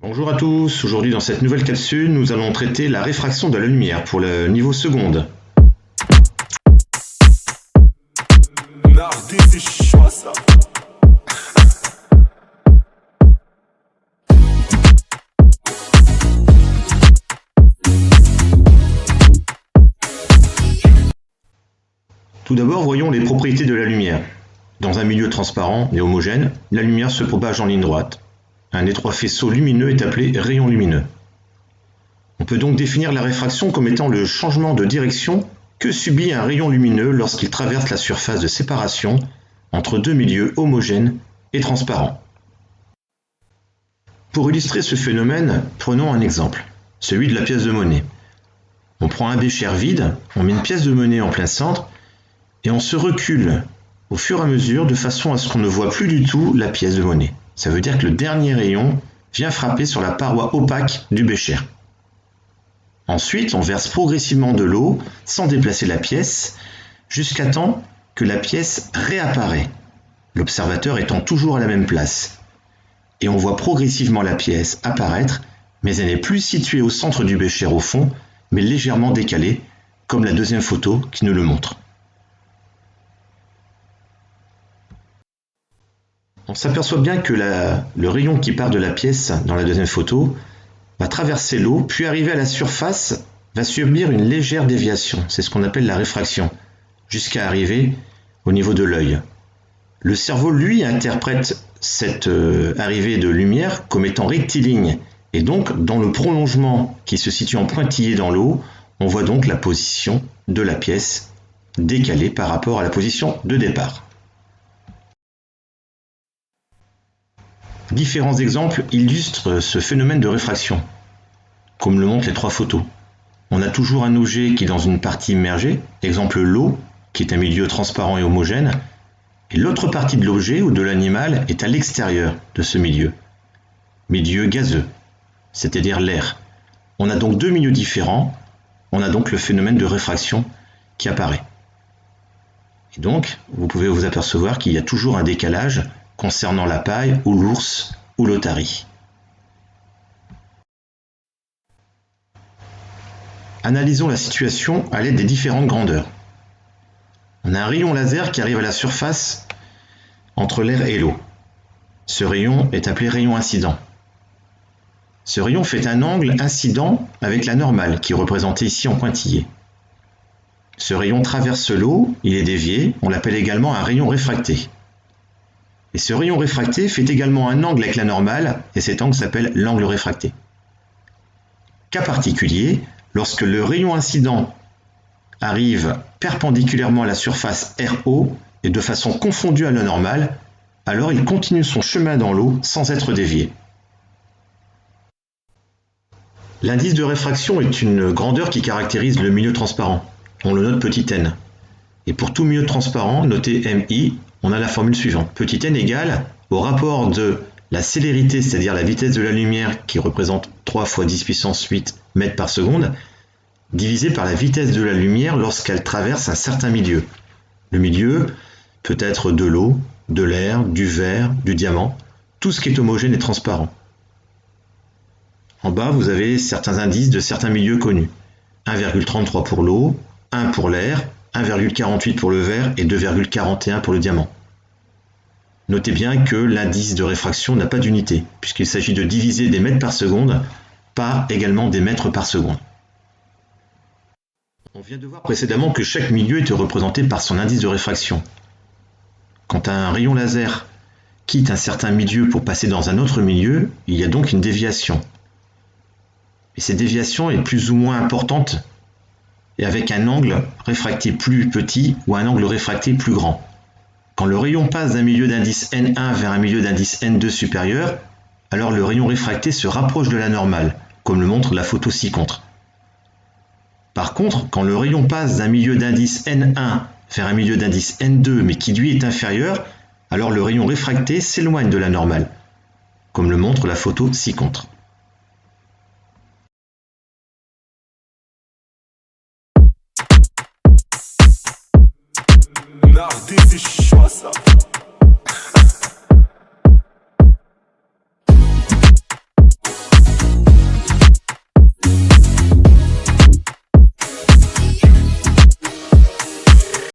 Bonjour à tous, aujourd'hui dans cette nouvelle capsule, nous allons traiter la réfraction de la lumière pour le niveau seconde. Tout d'abord, voyons les propriétés de la lumière. Dans un milieu transparent et homogène, la lumière se propage en ligne droite. Un étroit faisceau lumineux est appelé rayon lumineux. On peut donc définir la réfraction comme étant le changement de direction que subit un rayon lumineux lorsqu'il traverse la surface de séparation entre deux milieux homogènes et transparents. Pour illustrer ce phénomène, prenons un exemple, celui de la pièce de monnaie. On prend un bécher vide, on met une pièce de monnaie en plein centre et on se recule au fur et à mesure de façon à ce qu'on ne voit plus du tout la pièce de monnaie. Ça veut dire que le dernier rayon vient frapper sur la paroi opaque du bécher. Ensuite, on verse progressivement de l'eau sans déplacer la pièce jusqu'à temps que la pièce réapparaît, l'observateur étant toujours à la même place. Et on voit progressivement la pièce apparaître, mais elle n'est plus située au centre du bécher au fond, mais légèrement décalée, comme la deuxième photo qui nous le montre. On s'aperçoit bien que le rayon qui part de la pièce dans la deuxième photo va traverser l'eau, puis arriver à la surface, va subir une légère déviation, c'est ce qu'on appelle la réfraction, jusqu'à arriver au niveau de l'œil. Le cerveau, lui, interprète cette arrivée de lumière comme étant rectiligne, et donc dans le prolongement qui se situe en pointillé dans l'eau, on voit donc la position de la pièce décalée par rapport à la position de départ. Différents exemples illustrent ce phénomène de réfraction, comme le montrent les trois photos. On a toujours un objet qui est dans une partie immergée, exemple l'eau, qui est un milieu transparent et homogène, et l'autre partie de l'objet ou de l'animal est à l'extérieur de ce milieu gazeux, c'est-à-dire l'air. On a donc deux milieux différents, on a donc le phénomène de réfraction qui apparaît. Et donc, vous pouvez vous apercevoir qu'il y a toujours un décalage concernant la paille ou l'ours ou l'otarie. Analysons la situation à l'aide des différentes grandeurs. On a un rayon laser qui arrive à la surface entre l'air et l'eau. Ce rayon est appelé rayon incident. Ce rayon fait un angle incident avec la normale qui est représentée ici en pointillé. Ce rayon traverse l'eau, il est dévié, on l'appelle également un rayon réfracté. Et ce rayon réfracté fait également un angle avec la normale, et cet angle s'appelle l'angle réfracté. Cas particulier, lorsque le rayon incident arrive perpendiculairement à la surface RO et de façon confondue à la normale, alors il continue son chemin dans l'eau sans être dévié. L'indice de réfraction est une grandeur qui caractérise le milieu transparent. On le note petit n. Et pour tout milieu transparent, noté MI, on a la formule suivante. Petit n égale au rapport de la célérité, c'est-à-dire la vitesse de la lumière qui représente 3 fois 10 puissance 8 mètres par seconde, divisé par la vitesse de la lumière lorsqu'elle traverse un certain milieu. Le milieu peut être de l'eau, de l'air, du verre, du diamant, tout ce qui est homogène et transparent. En bas, vous avez certains indices de certains milieux connus. 1,33 pour l'eau, 1 pour l'air, 1,48 pour le verre et 2,41 pour le diamant. Notez bien que l'indice de réfraction n'a pas d'unité, puisqu'il s'agit de diviser des mètres par seconde par également des mètres par seconde. On vient de voir précédemment que chaque milieu était représenté par son indice de réfraction. Quand un rayon laser quitte un certain milieu pour passer dans un autre milieu, il y a donc une déviation. Et cette déviation est plus ou moins importante et avec un angle réfracté plus petit ou un angle réfracté plus grand. Quand le rayon passe d'un milieu d'indice N1 vers un milieu d'indice N2 supérieur, alors le rayon réfracté se rapproche de la normale, comme le montre la photo ci-contre. Par contre, quand le rayon passe d'un milieu d'indice N1 vers un milieu d'indice N2 mais qui lui est inférieur, alors le rayon réfracté s'éloigne de la normale, comme le montre la photo ci-contre.